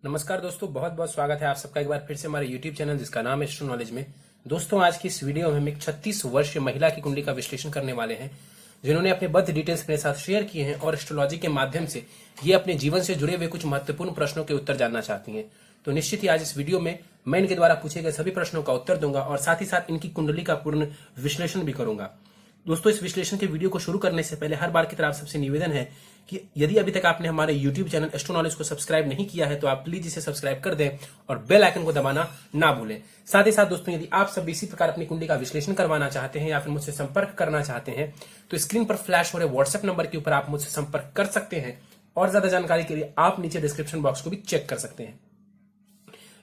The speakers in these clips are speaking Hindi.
नमस्कार दोस्तों, बहुत बहुत स्वागत है आप सबका एक बार फिर से हमारे YouTube चैनल जिसका नाम है एस्ट्रो नॉलेज में। दोस्तों, आज की इस वीडियो में हम एक 36 वर्षीय महिला की कुंडली का विश्लेषण करने वाले हैं, जिन्होंने अपने बर्थ डिटेल्स मेरे साथ शेयर किए हैं और एस्ट्रोलॉजी के माध्यम से ये अपने जीवन से जुड़े हुए कुछ महत्वपूर्ण प्रश्नों के उत्तर जानना चाहती हैं। तो निश्चित ही आज इस वीडियो में मैं इनके द्वारा पूछे गए सभी प्रश्नों का उत्तर दूंगा और साथ ही साथ इनकी कुंडली का पूर्ण विश्लेषण भी करूंगा। दोस्तों, इस विश्लेषण के वीडियो को शुरू करने से पहले हर बार की तरह आप सबसे निवेदन है कि यदि अभी तक आपने हमारे YouTube चैनल एस्ट्रो नॉलेज को सब्सक्राइब नहीं किया है तो आप प्लीज इसे सब्सक्राइब कर दें और बेल आइकन को दबाना ना भूलें। साथ ही साथ दोस्तों, यदि आप सब इसी प्रकार अपनी कुंडली का विश्लेषण करवाना चाहते हैं या फिर मुझसे संपर्क करना चाहते हैं तो स्क्रीन पर फ्लैश हो रहे व्हाट्सएप नंबर के ऊपर आप मुझसे संपर्क कर सकते हैं और ज्यादा जानकारी के लिए आप नीचे डिस्क्रिप्शन बॉक्स को भी चेक कर सकते हैं।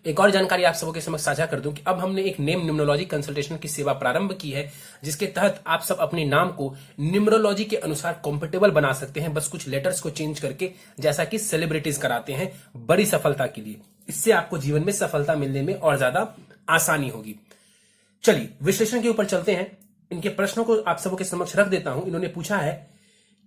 एक और जानकारी आप सबों के समक्ष साझा कर दूं कि अब हमने एक नेम न्यूमरोलॉजी कंसल्टेशन की सेवा प्रारंभ की है, जिसके तहत आप सब अपने नाम को न्यूमरोलॉजी के अनुसार कंफर्टेबल बना सकते हैं, बस कुछ लेटर्स को चेंज करके, जैसा कि सेलिब्रिटीज कराते हैं बड़ी सफलता के लिए। इससे आपको जीवन में सफलता मिलने में और ज्यादा आसानी होगी। चलिए विश्लेषण के ऊपर चलते हैं। इनके प्रश्नों को आप सबों के समक्ष रख देता हूं। इन्होंने पूछा है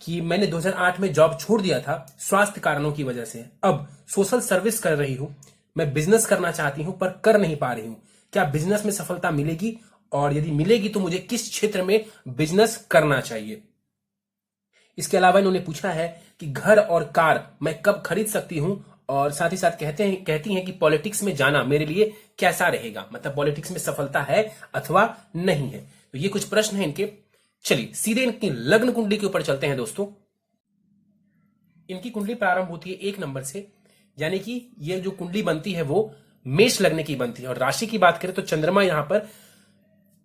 कि मैंने 2008 में जॉब छोड़ दिया था स्वास्थ्य कारणों की वजह से, अब सोशल सर्विस कर रही हूं, मैं बिजनेस करना चाहती हूं पर कर नहीं पा रही हूं, क्या बिजनेस में सफलता मिलेगी और यदि मिलेगी तो मुझे किस क्षेत्र में बिजनेस करना चाहिए। इसके अलावा इन्होंने पूछा है कि घर और कार मैं कब खरीद सकती हूं और साथ ही साथ कहती हैं कि पॉलिटिक्स में जाना मेरे लिए कैसा रहेगा, मतलब पॉलिटिक्स में सफलता है अथवा नहीं है। तो ये कुछ प्रश्न हैं इनके। चलिए सीधे इनकी लग्न कुंडली के ऊपर चलते हैं। दोस्तों, इनकी कुंडली प्रारंभ होती है 1 नंबर से, यानी कि ये जो कुंडली बनती है वो मेष लग्न की बनती है। और राशि की बात करें तो चंद्रमा यहां पर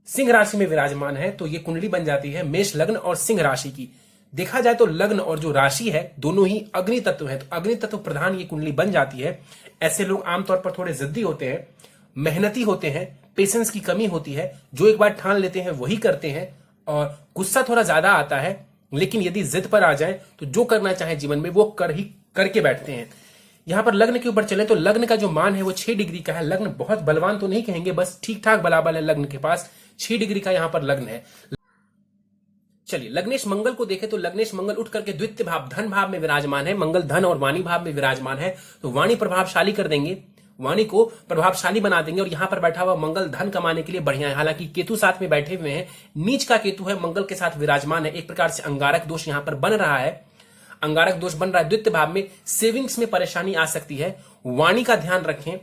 सिंह राशि में विराजमान है, तो ये कुंडली बन जाती है मेष लग्न और सिंह राशि की। देखा जाए तो लग्न और जो राशि है दोनों ही अग्नि तत्व है, तो अग्नि तत्व प्रधान ये कुंडली बन जाती है। ऐसे लोग आमतौर पर थोड़े जिद्दी होते हैं, मेहनती होते हैं, पेशेंस की कमी होती है, जो एक बार ठान लेते हैं वही करते हैं और गुस्सा थोड़ा ज्यादा आता है, लेकिन यदि जिद पर आ जाए तो जो करना चाहे जीवन में वो करके बैठते हैं। यहां पर लग्न के ऊपर चले तो लग्न का जो मान है वो 6 डिग्री का है। लग्न बहुत बलवान तो नहीं कहेंगे, बस ठीक ठाक बलाबल है। लग्न के पास 6 डिग्री का यहां पर लग्न है। चलिए लग्नेश मंगल को देखें तो लग्नेश मंगल उठ करके द्वितीय भाव धन भाव में विराजमान है। मंगल धन और वाणी भाव में विराजमान है, तो वाणी प्रभावशाली कर देंगे, वाणी को प्रभावशाली बना देंगे। और यहां पर बैठा हुआ मंगल धन कमाने के लिए बढ़िया है। हालांकि केतु साथ में बैठे हुए हैं, नीच का केतु है, मंगल के साथ विराजमान है। एक प्रकार से अंगारक दोष यहां पर बन रहा है, अंगारक दोष बन रहा है। द्वितीय भाव में सेविंग्स में परेशानी आ सकती है। वाणी का ध्यान रखें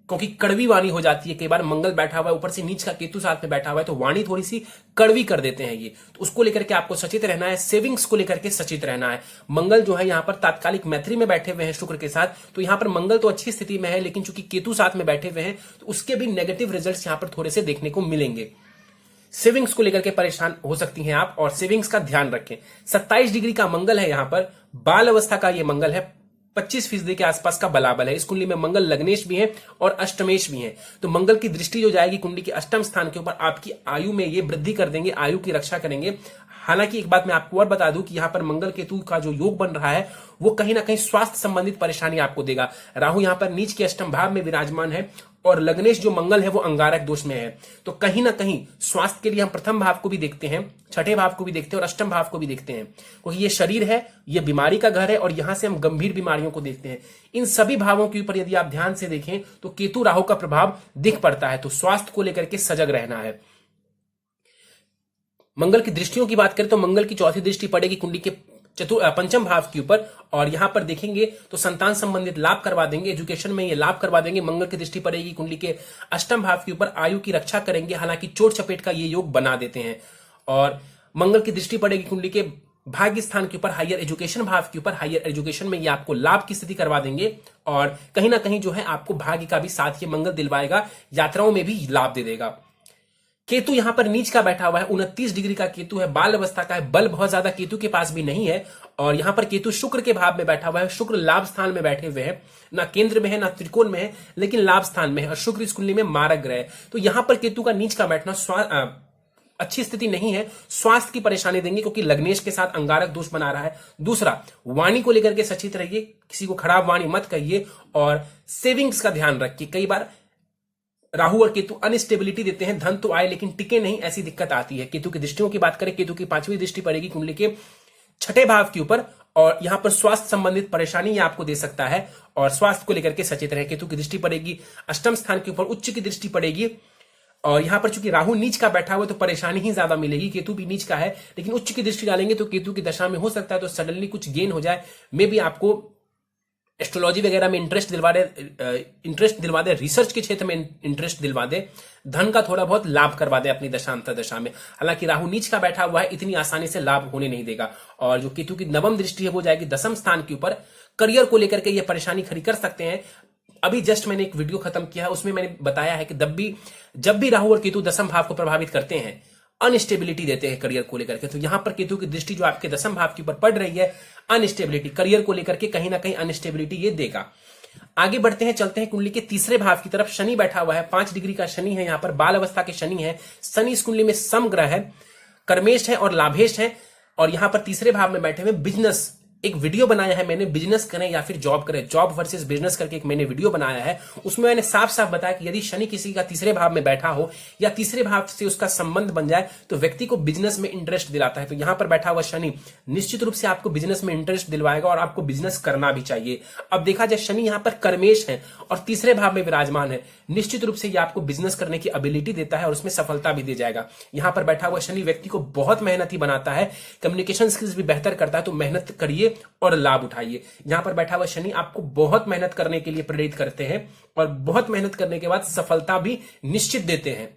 क्योंकि कड़वी वाणी हो जाती है। कई बार मंगल बैठा हुआ है, ऊपर से नीच का केतु साथ में बैठा हुआ है, तो वाणी थोड़ी सी कड़वी कर देते हैं ये, तो उसको लेकर के आपको सचेत रहना है। सेविंग्स को लेकर के सचेत रहना है। मंगल जो है यहाँ पर तात्कालिक मैत्री में बैठे हुए हैं शुक्र के साथ, तो यहाँ पर मंगल तो अच्छी स्थिति में है, लेकिन चूंकि केतु साथ में बैठे हुए हैं तो उसके भी नेगेटिव रिजल्ट यहाँ पर थोड़े से देखने को मिलेंगे। सेविंग्स को लेकर के परेशान हो सकती हैं आप और सेविंग्स का ध्यान रखें। 27 डिग्री का मंगल है, यहां पर बाल अवस्था का ये मंगल है, 25% के आसपास का बलाबल है। इस कुंडली में मंगल लग्नेश भी है और अष्टमेश भी है, तो मंगल की दृष्टि जो जाएगी कुंडली के अष्टम स्थान के ऊपर, आपकी आयु में ये वृद्धि कर देंगे, आयु की रक्षा करेंगे। हालांकि एक बात मैं आपको और बता दूं कि यहां पर मंगल केतु का जो योग बन रहा है वो कहीं ना कहीं स्वास्थ्य संबंधित परेशानी आपको देगा। राहु यहां पर नीच के अष्टम भाव में विराजमान है और लग्नेश जो मंगल है वो अंगारक दोष में है, तो कहीं ना कहीं स्वास्थ्य के लिए हम प्रथम भाव को भी देखते हैं, छठे भाव को भी देखते हैं और अष्टम भाव को भी देखते हैं, क्योंकि ये शरीर है, ये बीमारी का घर है और यहां से हम गंभीर बीमारियों को देखते हैं। इन सभी भावों के ऊपर यदि आप ध्यान से देखें तो केतु राहु का प्रभाव दिख पड़ता है, तो स्वास्थ्य को लेकर के सजग रहना है। मंगल की दृष्टियों की बात करें तो मंगल की चौथी दृष्टि पड़ेगी कुंडली के पंचम भाव के ऊपर और यहां पर देखेंगे तो संतान संबंधित लाभ करवा देंगे, एजुकेशन में ये लाभ करवा देंगे। मंगल की दृष्टि पड़ेगी कुंडली के अष्टम भाव के ऊपर, आयु की रक्षा करेंगे, हालांकि चोट चपेट का ये योग बना देते हैं। और मंगल की दृष्टि पड़ेगी कुंडली के भाग्य स्थान के ऊपर, हायर एजुकेशन भाव के ऊपर, हायर एजुकेशन में ये आपको लाभ की स्थिति करवा देंगे और कहीं ना कहीं जो है आपको भाग्य का भी साथ ये मंगल दिलवाएगा, यात्राओं में भी लाभ दे देगा। केतु यहां पर नीच का बैठा हुआ है, 29 डिग्री का केतु है, बाल अवस्था का है, बल बहुत ज्यादा केतु के पास भी नहीं है और यहां पर केतु शुक्र के भाव में बैठा हुआ है। शुक्र लाभ स्थान में बैठे हुए हैं, ना केंद्र में है ना त्रिकोण में है, लेकिन लाभ स्थान में है और शुक्र इस कुंडली में मारक ग्रह है, तो यहां पर केतु का नीच का बैठना अच्छी स्थिति नहीं है, स्वास्थ्य की परेशानी देंगे क्योंकि लग्नेश के साथ अंगारक दोष बना रहा है। दूसरा, वाणी को लेकर के सचेत रहिए, किसी को खराब वाणी मत कहिए और सेविंग्स का ध्यान रखिए। कई बार राहु और केतु अनस्टेबिलिटी देते हैं, धन तो आए लेकिन टिके नहीं, ऐसी दिक्कत आती है। केतु की दृष्टियों की बात करें, केतु की 5वीं दृष्टि पड़ेगी कुंडली के छठे भाव के ऊपर और यहां पर स्वास्थ्य संबंधित परेशानी ये आपको दे सकता है और स्वास्थ्य को लेकर के सचेत रहे। केतु की दृष्टि पड़ेगी अष्टम स्थान के ऊपर, उच्च की दृष्टि पड़ेगी और यहां पर चूंकि राहु नीच का बैठा हुआ है तो परेशानी ही ज्यादा मिलेगी। केतु भी नीच का है लेकिन उच्च की दृष्टि डालेंगे तो केतु की दशा में हो सकता है तो सडनली कुछ गेन हो जाए। मे भी आपको एस्ट्रोलॉजी वगैरह में इंटरेस्ट दिलवा दे, रिसर्च के क्षेत्र में इंटरेस्ट दिलवा दे, धन का थोड़ा बहुत लाभ करवा दे अपनी दशा अंतर्दशा में। हालांकि राहु नीच का बैठा हुआ है, इतनी आसानी से लाभ होने नहीं देगा। और जो केतु की नवम दृष्टि है वो जाएगी दसम स्थान के ऊपर। करियर को लेकर के ये परेशानी खड़ी कर सकते हैं। अभी जस्ट मैंने एक वीडियो खत्म किया है, उसमें मैंने बताया है कि जब भी राहु और केतु दसम भाव को प्रभावित करते हैं, अनस्टेबिलिटी देते हैं करियर को लेकर के। तो यहां पर केतु की दृष्टि जो आपके दसम भाव के ऊपर पड़ रही है, अनस्टेबिलिटी, करियर को लेकर के कहीं ना कहीं अनस्टेबिलिटी ये देगा। आगे बढ़ते हैं, चलते हैं कुंडली के तीसरे भाव की तरफ। शनि बैठा हुआ है, 5 डिग्री का शनि है, यहां पर बाल अवस्था के शनि है। शनि इस कुंडली में समग्रह है, कर्मेश है और लाभेश है और यहां पर तीसरे भाव में बैठे हुए बिजनेस। एक वीडियो बनाया है मैंने, बिजनेस करें या फिर जॉब करें, जॉब वर्सेस बिजनेस करके एक मैंने वीडियो बनाया है। उसमें मैंने साफ साफ बताया कि यदि शनि किसी का तीसरे भाव में बैठा हो या तीसरे भाव से उसका संबंध बन जाए तो व्यक्ति को बिजनेस में इंटरेस्ट दिलाता है। तो यहां पर बैठा हुआ शनि निश्चित रूप से आपको बिजनेस में इंटरेस्ट दिलवाएगा और आपको बिजनेस करना भी चाहिए। अब देखा जाए, शनि यहां पर कर्मेश है और तीसरे भाव में विराजमान है, निश्चित रूप से यह आपको बिजनेस करने की एबिलिटी देता है और उसमें सफलता भी दे जाएगा। यहां पर बैठा हुआ शनि व्यक्ति को बहुत मेहनती बनाता है, कम्युनिकेशन स्किल्स भी बेहतर करता है। तो मेहनत करिए और लाभ उठाइए। यहां पर बैठा हुआ शनि आपको बहुत मेहनत करने के लिए प्रेरित करते हैं और बहुत मेहनत करने के बाद सफलता भी निश्चित देते हैं।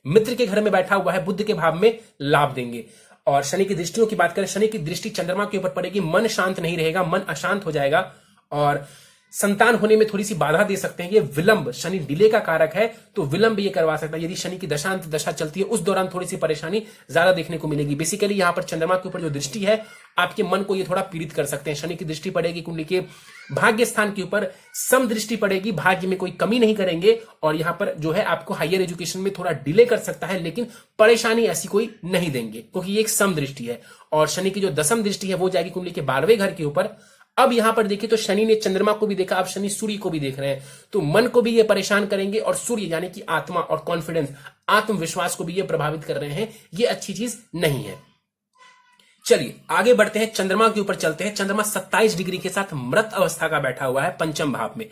मित्र के घर में बैठा हुआ है, बुध के भाव में लाभ देंगे। और शनि की दृष्टियों की बात करें, शनि की दृष्टि चंद्रमा के ऊपर पड़ेगी, मन शांत नहीं रहेगा, मन अशांत हो जाएगा और संतान होने में थोड़ी सी बाधा दे सकते हैं। ये विलंब, शनि डिले का कारक है तो विलंब ये करवा सकता है। यदि शनि की दशांत दशा चलती है उस दौरान थोड़ी सी परेशानी ज्यादा देखने को मिलेगी। बेसिकली यहां पर चंद्रमा के ऊपर जो दृष्टि है आपके मन को ये थोड़ा पीड़ित कर सकते हैं। शनि की दृष्टि पड़ेगी कुंडली के भाग्य स्थान के ऊपर, सम दृष्टि पड़ेगी, भाग्य में कोई कमी नहीं करेंगे और यहां पर जो है आपको हायर एजुकेशन में थोड़ा डिले कर सकता है, लेकिन परेशानी ऐसी कोई नहीं देंगे क्योंकि ये एक सम दृष्टि है। और शनि की जो दसम दृष्टि है वो जाएगी कुंडली के 12वें घर के ऊपर। अब यहां पर देखिए तो शनि ने चंद्रमा को भी देखा, अब शनि सूर्य को भी देख रहे हैं, तो मन को भी ये परेशान करेंगे और सूर्य यानी कि आत्मा और कॉन्फिडेंस, आत्मविश्वास को भी ये प्रभावित कर रहे हैं। ये अच्छी चीज नहीं है। चलिए आगे बढ़ते हैं, चंद्रमा के ऊपर चलते हैं। चंद्रमा 27 डिग्री के साथ मृत अवस्था का बैठा हुआ है पंचम भाव में।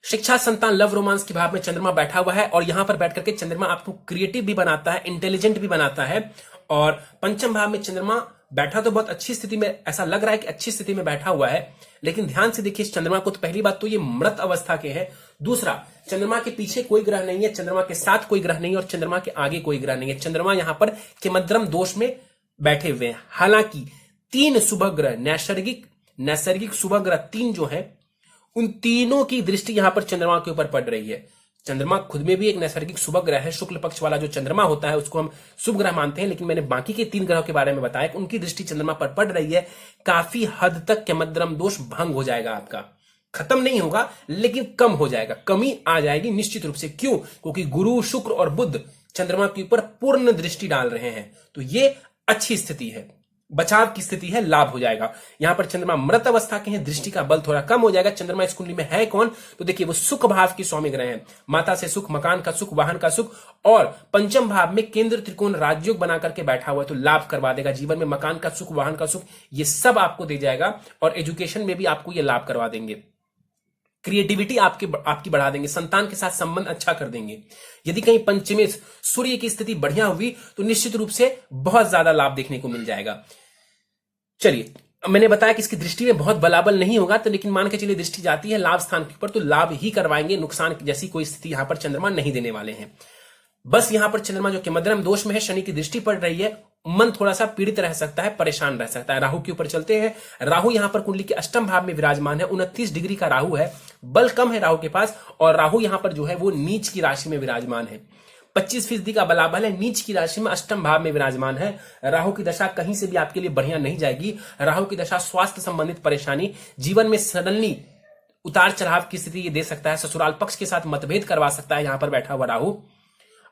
शिक्षा, संतान, लव, रोमांस के भाव में चंद्रमा बैठा हुआ है और यहां पर बैठ करके चंद्रमा आपको क्रिएटिव भी बनाता है, इंटेलिजेंट भी बनाता है। और पंचम भाव में चंद्रमा बैठा तो बहुत अच्छी स्थिति में, ऐसा लग रहा है कि अच्छी स्थिति में बैठा हुआ है, लेकिन ध्यान से देखिए इस चंद्रमा को। तो पहली बात तो ये मृत अवस्था के है। दूसरा, चंद्रमा के पीछे कोई ग्रह नहीं है, चंद्रमा के साथ कोई ग्रह नहीं है और चंद्रमा के आगे कोई ग्रह नहीं है। चंद्रमा यहां पर केमद्रम दोष में बैठे हुए हैं। हालांकि 3 शुभ ग्रह, नैसर्गिक शुभ ग्रह 3 जो है, उन तीनों की दृष्टि यहां पर चंद्रमा के ऊपर पड़ रही है। चंद्रमा खुद में भी एक नैसर्गिक शुभ ग्रह है, शुक्ल पक्ष वाला जो चंद्रमा होता है उसको हम शुभ ग्रह मानते हैं, लेकिन मैंने बाकी के 3 ग्रहों के बारे में बताया कि उनकी दृष्टि चंद्रमा पर पड़ रही है। काफी हद तक केमद्रम दोष भंग हो जाएगा, आपका खत्म नहीं होगा लेकिन कम हो जाएगा, कमी आ जाएगी निश्चित रूप से। क्यों? क्योंकि गुरु, शुक्र और बुध चंद्रमा के ऊपर पूर्ण दृष्टि डाल रहे हैं, तो ये अच्छी स्थिति है, बचाव की स्थिति है, लाभ हो जाएगा। यहां पर चंद्रमा मृत अवस्था के हैं, दृष्टि का बल थोड़ा कम हो जाएगा। चंद्रमा इस कुंडली में है कौन? तो देखिए वो सुख भाव की स्वामी ग्रह हैं, माता से सुख, मकान का सुख, वाहन का सुख और पंचम भाव में केंद्र त्रिकोण राजयोग बना करके बैठा हुआ है, तो लाभ करवा देगा जीवन में। मकान का सुख, वाहन का सुख, ये सब आपको दे जाएगा और एजुकेशन में भी आपको ये लाभ करवा देंगे। क्रिएटिविटी आपकी बढ़ा देंगे, संतान के साथ संबंध अच्छा कर देंगे। यदि कहीं पंचमे सूर्य की स्थिति बढ़िया हुई तो निश्चित रूप से बहुत ज्यादा लाभ देखने को मिल जाएगा। चलिए, मैंने बताया कि इसकी दृष्टि में बहुत बलाबल नहीं होगा, तो लेकिन मान के चलिए दृष्टि जाती है लाभ स्थान के ऊपर तो लाभ ही करवाएंगे, नुकसान जैसी कोई स्थिति यहां पर चंद्रमा नहीं देने वाले हैं। बस यहां पर चंद्रमा जो कि मध्यम दोष में है, शनि की दृष्टि पड़ रही है, मन थोड़ा सा पीड़ित रह सकता है, परेशान रह सकता है। राहु के ऊपर चलते हैं। राहु यहां पर कुंडली के अष्टम भाव में विराजमान है, 29 डिग्री का राहु है, बल कम है राहु के पास और राहु यहां पर जो है वो नीच की राशि में विराजमान है। 25% का बलाबल है, नीच की राशि में अष्टम भाव में विराजमान है। राहु की दशा कहीं से भी आपके लिए बढ़िया नहीं जाएगी। राहु की दशा स्वास्थ्य संबंधित परेशानी, जीवन में सडनली उतार चढ़ाव की स्थिति ये दे सकता है, ससुराल पक्ष के साथ मतभेद करवा सकता है यहां पर बैठा हुआ राहु।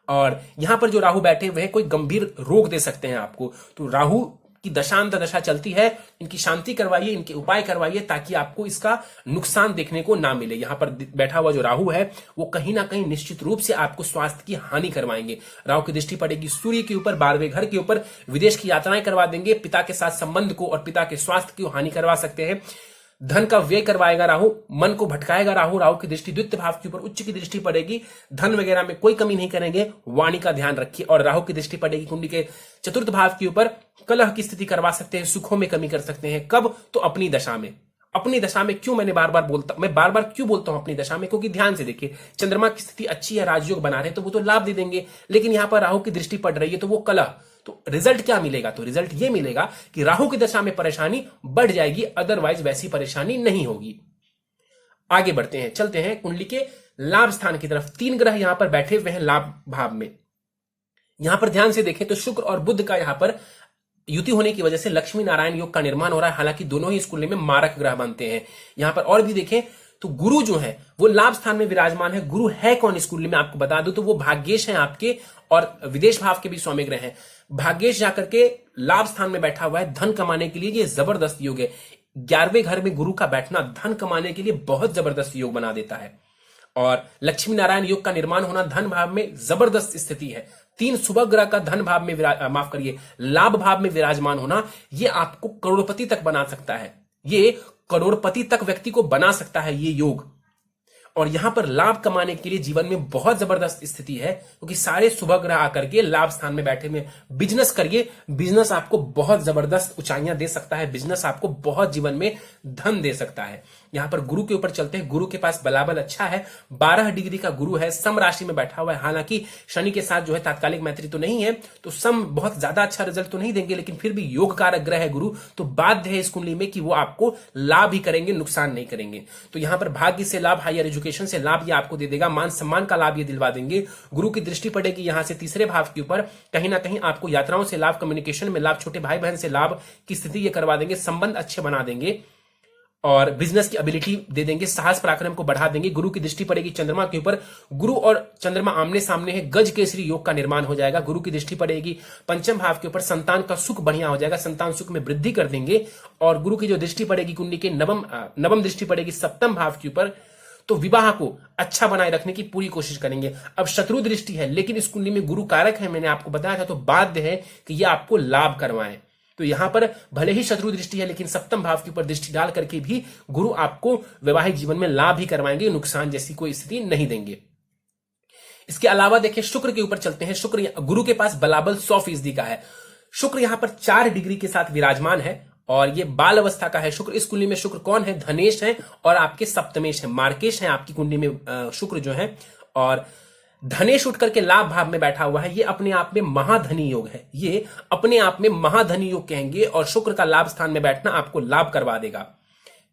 और यहां पर जो राहु बैठे हुए हैं कोई गंभीर रोग दे सकते हैं आपको। तो राहु की दशांत दशा चलती है, इनकी शांति करवाइए, इनके उपाय करवाइए, ताकि आपको इसका नुकसान देखने को ना मिले। यहां पर बैठा हुआ जो राहु है वो कहीं ना कहीं निश्चित रूप से आपको स्वास्थ्य की हानि करवाएंगे। राहु की दृष्टि पड़ेगी सूर्य के ऊपर, 12वें घर के ऊपर, विदेश की यात्राएं करवा देंगे, पिता के साथ संबंध को और पिता के स्वास्थ्य की हानि करवा सकते हैं। धन का व्यय करवाएगा राहु, मन को भटकाएगा राहु। राहु की दृष्टि द्वितीय भाव के ऊपर, उच्च की दृष्टि पड़ेगी, धन वगैरह में कोई कमी नहीं करेंगे, वाणी का ध्यान रखिए। और राहु की दृष्टि पड़ेगी कुंडली के चतुर्थ भाव के ऊपर, कलह की स्थिति करवा सकते हैं, सुखों में कमी कर सकते हैं। कब? तो अपनी दशा में। अपनी दशा में क्यों मैं बार बार क्यों बोलता हूं अपनी दशा में? क्योंकि ध्यान से देखिए, चंद्रमा की स्थिति अच्छी है, राजयोग बना रहे तो वो तो लाभ दे देंगे, लेकिन यहां पर राहु की दृष्टि पड़ रही है तो वो कलह। तो रिजल्ट क्या मिलेगा? तो रिजल्ट ये मिलेगा कि राहु की दशा में परेशानी बढ़ जाएगी, अदरवाइज वैसी परेशानी नहीं होगी। आगे बढ़ते हैं, चलते हैं कुंडली के लाभ स्थान की तरफ। 3 ग्रह यहां पर बैठे हुए हैं लाभ भाव में। यहां पर ध्यान से देखें तो शुक्र और बुध का यहां पर युति होने की वजह से लक्ष्मी नारायण योग का निर्माण हो रहा है। हालांकि दोनों ही इस कुंडली में मारक ग्रह बनते हैं। यहां पर और भी देखें तो गुरु जो है वो लाभ स्थान में विराजमान है। गुरु है कौन इस कुंडली में? आपको बता दूं तो वो भाग्येश है आपके, और विदेश भाव के भी स्वामी ग्रह हैं। भाग्येश जाकर के लाभ स्थान में बैठा हुआ है धन कमाने के लिए। ये जबरदस्त योग है। 11वें घर में गुरु का बैठना धन कमाने के लिए बहुत जबरदस्त योग बना देता है। और लक्ष्मी नारायण योग का निर्माण होना धन भाव में जबरदस्त स्थिति है। 3 शुभ ग्रह का धन भाव में लाभ भाव में विराजमान होना, ये आपको करोड़पति तक बना सकता है। ये करोड़पति तक व्यक्ति को बना सकता है ये योग। और यहां पर लाभ कमाने के लिए जीवन में बहुत जबरदस्त स्थिति है, क्योंकि सारे शुभ ग्रह आकर के लाभ स्थान में बैठे में बिजनेस करिए। बिजनेस आपको बहुत जबरदस्त ऊंचाइयां दे सकता है। बिजनेस आपको बहुत जीवन में धन दे सकता है। यहां पर गुरु के ऊपर चलते हैं। गुरु के पास बलाबल अच्छा है, 12 डिग्री का गुरु है, सम राशि में बैठा हुआ है। हालांकि शनि के साथ जो है तात्कालिक मैत्री तो नहीं है, तो सम बहुत ज्यादा अच्छा रिजल्ट तो नहीं देंगे, लेकिन फिर भी योग कारक ग्रह है गुरु, तो बाध्य है इस कुंडली में कि वो आपको लाभ ही करेंगे, नुकसान नहीं करेंगे। तो यहां पर भाग्य से लाभ, हायर एजुकेशन से लाभ ये आपको दे देगा, मान सम्मान का लाभ ये दिलवा देंगे। गुरु की दृष्टि पड़ेगी यहां से तीसरे भाव के ऊपर, कहीं ना कहीं आपको यात्राओं से लाभ, कम्युनिकेशन में लाभ, छोटे भाई बहन से लाभ की स्थिति ये करवा देंगे, संबंध अच्छे बना देंगे और बिजनेस की एबिलिटी दे देंगे, साहस पराक्रम को बढ़ा देंगे। गुरु की दृष्टि पड़ेगी चंद्रमा के ऊपर। गुरु और चंद्रमा आमने सामने है, गज केसरी योग का निर्माण हो जाएगा। गुरु की दृष्टि पड़ेगी पंचम भाव के ऊपर, संतान का सुख बढ़िया हो जाएगा, संतान सुख में वृद्धि कर देंगे। और गुरु की जो दृष्टि पड़ेगी कुंडली के नवम दृष्टि पड़ेगी सप्तम भाव के ऊपर, तो विवाह को अच्छा बनाए रखने की पूरी कोशिश करेंगे। अब शत्रु दृष्टि है, लेकिन इस कुंडली में गुरु कारक है, मैंने आपको बताया था, तो बाध्य है कि यह आपको लाभ करवाएं। तो यहां पर भले ही शत्रु दृष्टि है, लेकिन सप्तम भाव के ऊपर दृष्टि डाल करके भी गुरु आपको वैवाहिक जीवन में लाभ ही करवाएंगे, नुकसान जैसी कोई स्थिति नहीं देंगे। इसके अलावा देखिए शुक्र के ऊपर चलते हैं। शुक्र गुरु के पास बलाबल 100% का है। शुक्र यहां पर 4 डिग्री के साथ विराजमान है और ये बाल अवस्था का है शुक्र। इस कुंडली में शुक्र कौन है? धनेश है और आपके सप्तमेश है, मार्केश है आपकी कुंडली में शुक्र जो है। और धनेश उठ करके लाभ भाव में बैठा हुआ है। ये अपने आप में महाधनी योग है, ये अपने आप में महाधनी योग कहेंगे। और शुक्र का लाभ स्थान में बैठना आपको लाभ करवा देगा।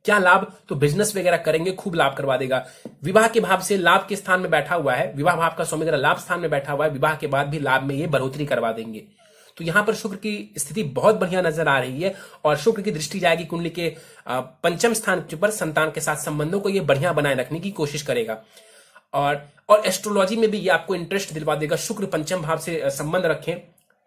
क्या लाभ? तो बिजनेस वगैरह करेंगे, खूब लाभ करवा देगा। विवाह के भाव से लाभ के स्थान में बैठा हुआ है, विवाह भाव का स्वामी ग्रह लाभ स्थान में बैठा हुआ है, विवाह के बाद भी लाभ में ये बढ़ोतरी करवा देंगे। तो यहां पर शुक्र की स्थिति बहुत बढ़िया नजर आ रही है। और शुक्र की दृष्टि जाएगी कुंडली के पंचम स्थान के ऊपर, संतान के साथ संबंधों को ये बढ़िया बनाए रखने की कोशिश करेगा। और एस्ट्रोलॉजी में भी ये आपको इंटरेस्ट दिलवा देगा। शुक्र पंचम भाव से संबंध रखें,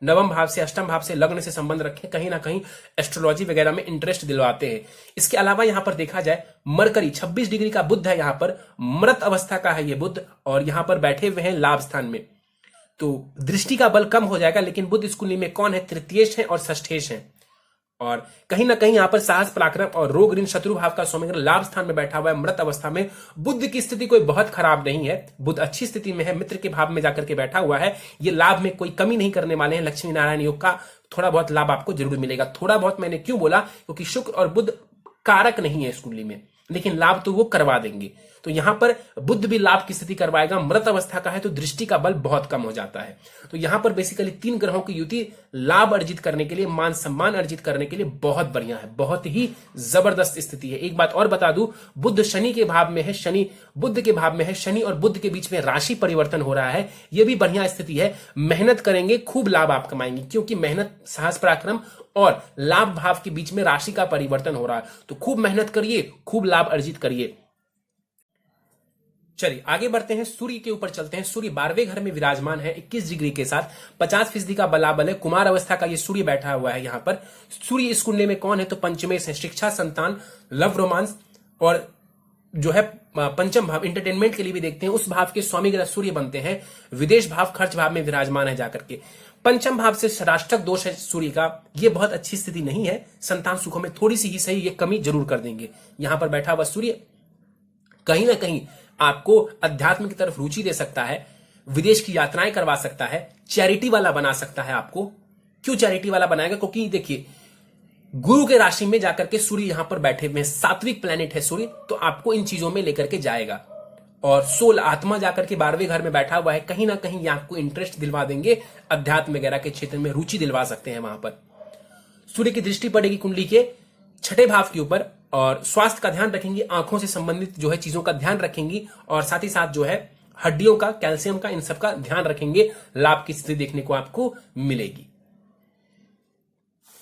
नवम भाव से, अष्टम भाव से, लग्न से संबंध रखें, कहीं ना कहीं एस्ट्रोलॉजी वगैरह में इंटरेस्ट दिलवाते हैं। इसके अलावा यहां पर देखा जाए मरकरी 26 डिग्री का बुध है, यहां पर मृत अवस्था का है ये बुध, और यहां पर बैठे हुए हैं लाभ स्थान में। तो दृष्टि का बल कम हो जाएगा, लेकिन बुध इस कुंडली में कौन है? तृतीयेश है और षष्ठेश है। और कहीं ना कहीं यहां पर साहस पराक्रम और रोग ऋण शत्रु भाव का स्वामी ग्रह लाभ स्थान में बैठा हुआ है मृत अवस्था में। बुध की स्थिति कोई बहुत खराब नहीं है, बुध अच्छी स्थिति में है, मित्र के भाव में जाकर के बैठा हुआ है। ये लाभ में कोई कमी नहीं करने वाले हैं। लक्ष्मी नारायण योग का थोड़ा बहुत लाभ आपको जरूर मिलेगा। थोड़ा बहुत मैंने क्यों बोला? क्योंकि शुक्र और बुध कारक नहीं है इस कुंडली में, लेकिन लाभ तो वो करवा देंगे। तो यहां पर बुध भी लाभ की स्थिति करवाएगा। मृत अवस्था का है तो दृष्टि का बल बहुत कम हो जाता है। तो यहां पर बेसिकली 3 ग्रहों की युति लाभ अर्जित करने के लिए, मान सम्मान अर्जित करने के लिए बहुत बढ़िया है, बहुत ही जबरदस्त स्थिति है। एक बात और बता दूं, बुध शनि के भाव में है, शनि बुध के भाव में है, शनि और बुध के बीच में राशि परिवर्तन हो रहा है। यह भी बढ़िया स्थिति है। मेहनत करेंगे, खूब लाभ आप कमाएंगे, क्योंकि मेहनत, साहस पराक्रम और लाभ भाव के बीच में राशि का परिवर्तन हो रहा है। तो खूब मेहनत करिए, खूब लाभ अर्जित करिए। चलिए आगे बढ़ते हैं, सूर्य के ऊपर चलते हैं। सूर्य 12वें घर में विराजमान है 21 डिग्री के साथ, 50% का बलाबल है। कुमार अवस्था का ये सूर्य बैठा हुआ है यहाँ पर। सूर्य इस कुंडली में कौन है तो पंचमेश है, शिक्षा, संतान, लव, रोमांस और जो है पंचम भाव एंटरटेनमेंट के लिए भी देखते हैं, उस भाव के स्वामी ग्रह सूर्य बनते हैं। विदेश भाव, खर्च भाव में विराजमान है जाकर के। पंचम भाव से राष्ट्रक दोष है सूर्य का, ये बहुत अच्छी स्थिति नहीं है। संतान सुखों में थोड़ी सी ही सही ये कमी जरूर कर देंगे। यहां पर बैठा हुआ सूर्य कहीं ना कहीं आपको अध्यात्म की तरफ रुचि दे सकता है, विदेश की यात्राएं करवा सकता है, चैरिटी वाला बना सकता है आपको। क्यों चैरिटी वाला बनाएगा? क्योंकि देखिए गुरु के राशि में जाकर के सूर्य यहां पर बैठे हुए हैं, सात्विक प्लेनेट है सूर्य, तो आपको इन चीजों में लेकर के जाएगा। और सोल आत्मा जाकर के 12वें घर में बैठा हुआ है, कहीं ना कहीं ये आपको इंटरेस्ट दिलवा देंगे, अध्यात्म वगैरह के क्षेत्र में रुचि दिलवा सकते हैं वहां पर। सूर्य की दृष्टि पड़ेगी कुंडली के 6ठे भाव के ऊपर, और स्वास्थ्य का ध्यान रखेंगी, आंखों से संबंधित जो है चीजों का ध्यान रखेंगी, और साथ ही साथ जो है हड्डियों का, कैल्शियम का, इन सब का ध्यान रखेंगे। लाभ की स्थिति देखने को आपको मिलेगी।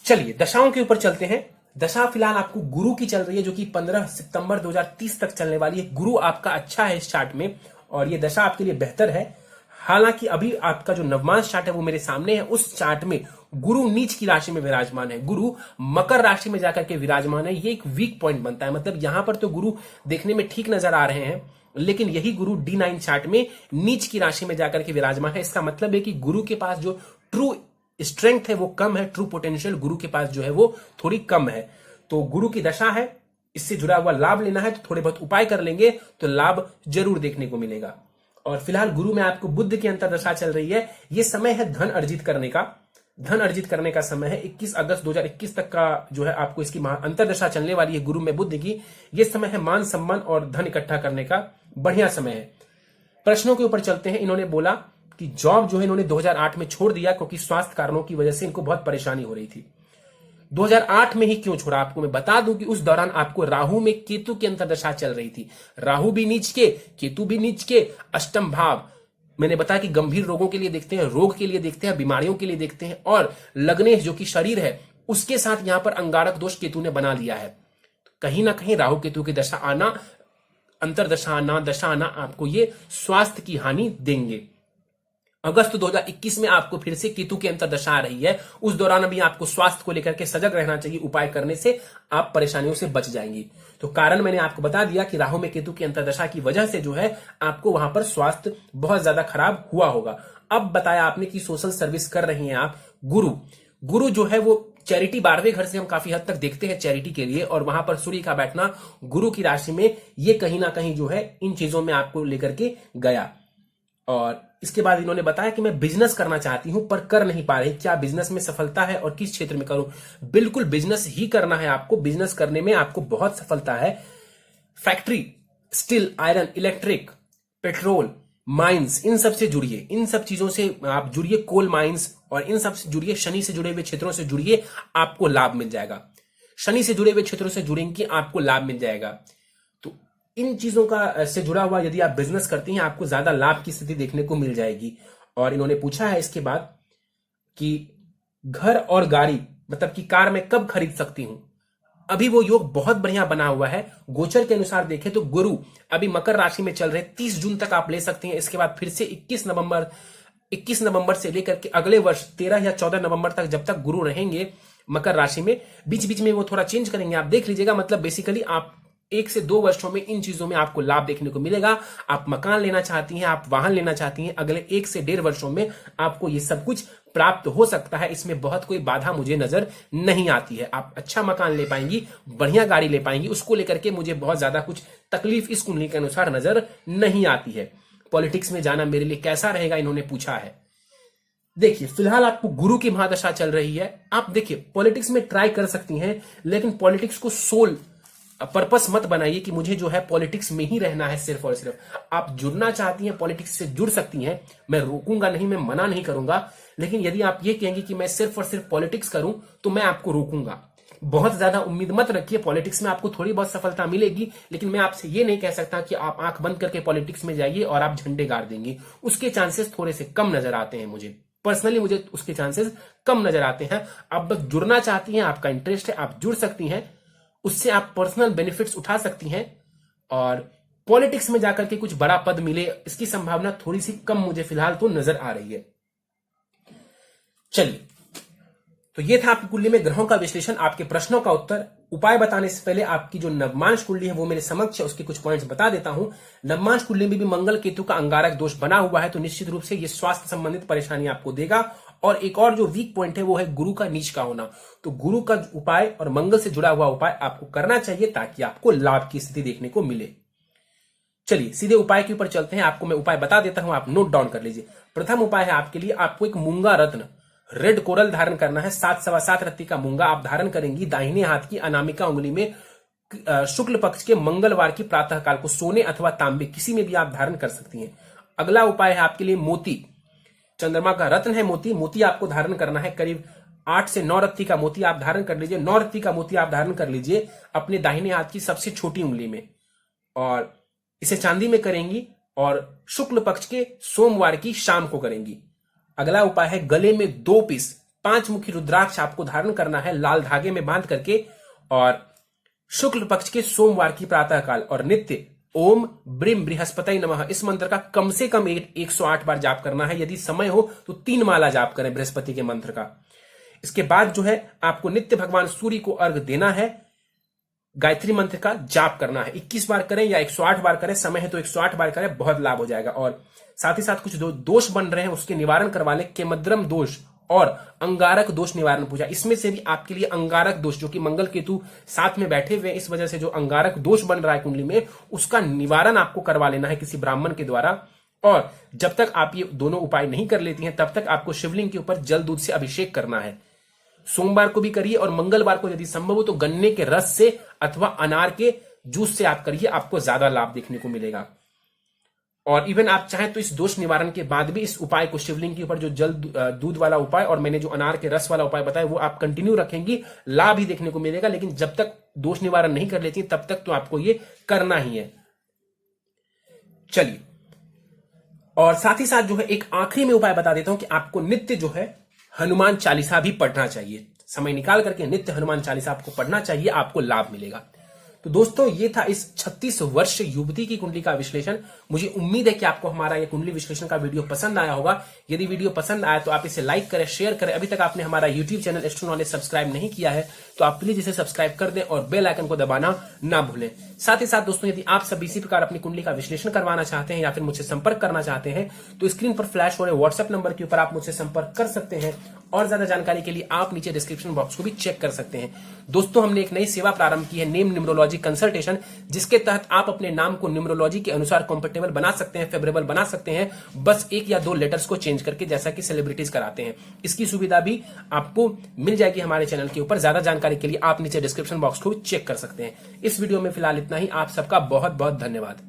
चलिए दशाओं के ऊपर चलते हैं। दशा फिलहाल आपको गुरु की चल रही है, जो कि 15 सितंबर 2030 तक चलने वाली है। गुरु आपका अच्छा है इस चार्ट में, और ये दशा आपके लिए बेहतर है। हालांकि अभी आपका जो नवमांश चार्ट है वो मेरे सामने है, उस चार्ट में गुरु नीच की राशि में विराजमान है, गुरु मकर राशि में जाकर के विराजमान है। ये एक वीक पॉइंट बनता है, मतलब यहां पर तो गुरु देखने में ठीक नजर आ रहे हैं, लेकिन यही गुरु D9 चार्ट में नीच की राशि में जाकर के विराजमान है। इसका मतलब है कि गुरु के पास जो ट्रू स्ट्रेंथ है वो कम है, ट्रू पोटेंशियल गुरु के पास जो है वो थोड़ी कम है। तो गुरु की दशा है, इससे जुड़ा हुआ लाभ लेना है तो थोड़े बहुत उपाय कर लेंगे तो लाभ जरूर देखने को मिलेगा। और फिलहाल गुरु में आपको बुध की अंतरदशा चल रही है। ये समय है धन अर्जित करने का, धन अर्जित करने का समय है। 21 अगस्त 2021 तक का जो है आपको इसकी अंतरदशा चलने वाली है गुरु में बुध की। ये समय है मान सम्मान और धन इकट्ठा करने का, बढ़िया समय है। प्रश्नों के ऊपर चलते हैं। इन्होंने बोला कि जॉब जो है इन्होंने 2008 में छोड़ दिया, क्योंकि स्वास्थ्य कारणों की वजह से इनको बहुत परेशानी हो रही थी। 2008 में ही क्यों छोड़ा, आपको मैं बता दूं कि उस दौरान आपको राहु में केतु की अंतरदशा चल रही थी। राहु भी नीच के, केतु भी नीच के, अष्टम भाव मैंने बताया कि गंभीर रोगों के लिए देखते हैं, रोग के लिए देखते हैं, बीमारियों के लिए देखते हैं, और लग्नेश जो कि शरीर है उसके साथ यहां पर अंगारक दोष केतु ने बना लिया है। कहीं ना कहीं राहु केतु की दशा आना, अंतरदशा आना, दशा आना आपको ये स्वास्थ्य की हानि देंगे। अगस्त 2021 में आपको फिर से केतु की अंतरदशा आ रही है। उस दौरान अभी आपको स्वास्थ्य को लेकर के सजग रहना चाहिए, उपाय करने से आप परेशानियों से बच जाएंगी। तो कारण मैंने आपको बता दिया कि राहु में केतु की अंतरदशा की वजह से जो है आपको वहां पर स्वास्थ्य बहुत ज्यादा खराब हुआ होगा। अब बताया आपने कि सोशल सर्विस कर रही हैं आप। गुरु जो है वो चैरिटी 12वें घर से हम काफी हद तक देखते हैं चैरिटी के लिए, और वहां पर सूर्य का बैठना गुरु की राशि में, ये कहीं ना कहीं जो है इन चीजों में आपको लेकर के गया। और इसके बाद इन्होंने बताया कि मैं बिजनेस करना चाहती हूं पर कर नहीं पा रही, क्या बिजनेस में सफलता है और किस क्षेत्र में करूं? बिल्कुल बिजनेस ही करना है आपको, बिजनेस करने में आपको बहुत सफलता है। Factory, steel, iron, electric, petrol, mines, इन सब से जुड़िए, इन सब चीजों से आप जुड़िए, कोल माइंस और इन सब से जुड़िए, शनि से जुड़े हुए क्षेत्रों से जुड़िए, आपको लाभ मिल जाएगा। शनि से जुड़े हुए क्षेत्रों से जुड़ेंगे, आपको लाभ मिल जाएगा। इन चीजों का से जुड़ा हुआ यदि आप बिजनेस करती हैं आपको ज्यादा लाभ की स्थिति देखने को मिल जाएगी। और इन्होंने पूछा है इसके बाद कि घर और गाड़ी, मतलब कि कार मैं कब खरीद सकती हूं? अभी वो योग बहुत बढ़िया बना हुआ है। गोचर के अनुसार देखें तो गुरु अभी मकर राशि में चल रहे, 30 जून तक आप ले सकती हैं। इसके बाद फिर से 21 नवंबर से लेकर के अगले वर्ष 13 या 14 नवंबर तक जब तक गुरु रहेंगे मकर राशि में, बीच बीच में वो थोड़ा चेंज करेंगे, आप देख लीजिएगा। मतलब बेसिकली आप 1 से 2 वर्षों में इन चीजों में आपको लाभ देखने को मिलेगा। आप मकान लेना चाहती हैं, आप वाहन लेना चाहती हैं, अगले 1 से 1.5 वर्षों में आपको ये सब कुछ प्राप्त हो सकता है। इसमें बहुत कोई बाधा मुझे नजर नहीं आती है। आप अच्छा मकान ले पाएंगी, बढ़िया गाड़ी ले पाएंगी, उसको लेकर के मुझे बहुत ज्यादा कुछ तकलीफ इस कुंडली के अनुसार नजर नहीं आती है। पॉलिटिक्स में जाना मेरे लिए कैसा रहेगा, इन्होंने पूछा है। देखिए फिलहाल आपको गुरु की महादशा चल रही है। आप देखिए पॉलिटिक्स में ट्राई कर सकती हैं, लेकिन पॉलिटिक्स को सोल पर्पस मत बनाइए कि मुझे जो है पॉलिटिक्स में ही रहना है सिर्फ और सिर्फ। आप जुड़ना चाहती हैं, पॉलिटिक्स से जुड़ सकती हैं, मैं रोकूंगा नहीं, मैं मना नहीं करूंगा। लेकिन यदि आप ये कहेंगे कि मैं सिर्फ और सिर्फ पॉलिटिक्स करूं तो मैं आपको रोकूंगा। बहुत ज्यादा उम्मीद मत रखिए, पॉलिटिक्स में आपको थोड़ी बहुत सफलता मिलेगी, लेकिन मैं आपसे ये नहीं कह सकता कि आप आंख बंद करके पॉलिटिक्स में जाइए और आप झंडे गाड़ देंगे। उसके चांसेस थोड़े से कम नजर आते हैं मुझे पर्सनली, मुझे उसके चांसेस कम नजर आते हैं। आप बस जुड़ना चाहती हैं, आपका इंटरेस्ट है, आप जुड़ सकती हैं, उससे आप पर्सनल बेनिफिट्स उठा सकती हैं। और पॉलिटिक्स में जाकर के कुछ बड़ा पद मिले, इसकी संभावना थोड़ी सी कम मुझे फिलहाल तो नजर आ रही है। चलिए, तो ये था आपकी कुंडली में ग्रहों का विश्लेषण, आपके प्रश्नों का उत्तर। उपाय बताने से पहले आपकी जो नवमांश कुंडली है वो मेरे समक्ष है, उसके कुछ पॉइंट्स बता देता हूं। नवमांश कुंडली में भी मंगल केतु का अंगारक दोष बना हुआ है, तो निश्चित रूप से ये स्वास्थ्य संबंधित परेशानी आपको देगा। और एक और जो वीक पॉइंट है वो है गुरु का नीच का होना। तो गुरु का उपाय और मंगल से जुड़ा हुआ उपाय आपको करना चाहिए ताकि आपको लाभ की स्थिति देखने को मिले। चलिए सीधे उपाय के ऊपर चलते हैं। आपको मैं उपाय बता देता हूं, आप नोट डाउन कर लीजिए। प्रथम उपाय है आपके लिए, आपको एक मूंगा रत्न रेड कोरल धारण करना है। 7.25 रत्ती का मूंगा आप धारण करेंगी दाहिने हाथ की अनामिका उंगली में, शुक्ल पक्ष के मंगलवार की प्रातः काल को। सोने अथवा तांबे किसी में भी आप धारण कर सकती हैं। अगला उपाय है आपके लिए मोती, चंद्रमा का रत्न है मोती। मोती आपको धारण करना है, करीब 8 से 9 रत्ती का मोती आप धारण कर लीजिए। 9 रत्ती का मोती आप धारण कर लीजिए अपने दाहिने हाथ की सबसे छोटी उंगली में, और इसे चांदी में करेंगी और शुक्ल पक्ष के सोमवार की शाम को करेंगी। अगला उपाय है गले में 2 पीस 5 मुखी रुद्राक्ष आपको धारण करना है लाल धागे में बांध करके, और शुक्ल पक्ष के सोमवार की प्रातः काल और नित्य ओम ब्रीम बृहस्पति नमः इस मंत्र का कम से कम 108 बार जाप करना है। यदि समय हो तो 3 माला जाप करें बृहस्पति के मंत्र का। इसके बाद जो है आपको नित्य भगवान सूर्य को अर्घ देना है, गायत्री मंत्र का जाप करना है। 21 बार करें या 108 बार करें, समय है तो 108 बार करें, बहुत लाभ हो जाएगा। और साथ ही साथ कुछ दोष बन रहे हैं उसके निवारण करवा लें, केमद्रम दोष और अंगारक दोष निवारण पूजा। इसमें से भी आपके लिए अंगारक दोष, जो कि मंगल केतु साथ में बैठे हुए, इस वजह से जो अंगारक दोष बन रहा है कुंडली में, उसका निवारण आपको करवा लेना है किसी ब्राह्मण के द्वारा। और जब तक आप ये दोनों उपाय नहीं कर लेती हैं तब तक आपको शिवलिंग के ऊपर जल दूध से अभिषेक करना है। सोमवार को भी करिए और मंगलवार को यदि संभव हो तो गन्ने के रस से अथवा अनार के जूस से आप करिए, आपको ज्यादा लाभ देखने को मिलेगा। और इवन आप चाहें तो इस दोष निवारण के बाद भी इस उपाय को, शिवलिंग के ऊपर जो जल दूध वाला उपाय और मैंने जो अनार के रस वाला उपाय बताया, वो आप कंटिन्यू रखेंगी, लाभ ही देखने को मिलेगा। लेकिन जब तक दोष निवारण नहीं कर लेती तब तक तो आपको ये करना ही है। चलिए, और साथ ही साथ जो है एक आखिरी में उपाय बता देता हूं कि आपको नित्य जो है हनुमान चालीसा भी पढ़ना चाहिए। समय निकाल करके नित्य हनुमान चालीसा आपको पढ़ना चाहिए, आपको लाभ मिलेगा। तो दोस्तों ये था इस 36 वर्ष युवती की कुंडली का विश्लेषण। मुझे उम्मीद है कि आपको हमारा ये कुंडली विश्लेषण का वीडियो पसंद आया होगा। यदि वीडियो पसंद आया तो आप इसे लाइक करें, शेयर करें। अभी तक आपने हमारा YouTube channel astro knowledge subscribe नहीं किया है तो आप प्लीज इसे सब्सक्राइब कर दें और बेल आइकन को दबाना ना भूलें। साथ ही साथ दोस्तों, यदि आप सब इसी प्रकार अपनी कुंडली का विश्लेषण करवाना चाहते हैं या फिर मुझसे संपर्क करना चाहते हैं तो स्क्रीन पर फ्लैश हो रहे व्हाट्सएप नंबर के ऊपर आप मुझसे संपर्क कर सकते हैं। और ज्यादा जानकारी के लिए आप नीचे डिस्क्रिप्शन बॉक्स को भी चेक कर सकते हैं। दोस्तों, हमने एक नई सेवा प्रारंभ की है, नेम न्यूमरोलॉजी कंसल्टेशन, जिसके तहत आप अपने नाम को न्यूमरोलॉजी के अनुसार कंफर्टेबल बना सकते हैं, फेवरेबल बना सकते हैं, बस 1 या 2 लेटर्स को चेंज करके, जैसा कि सेलिब्रिटीज कराते हैं। इसकी सुविधा भी आपको मिल जाएगी हमारे चैनल के ऊपर। ज्यादा जानकारी के लिए आप नीचे डिस्क्रिप्शन बॉक्स को भी चेक कर सकते हैं। इस वीडियो में फिलहाल इतना ही। आप सबका बहुत बहुत धन्यवाद।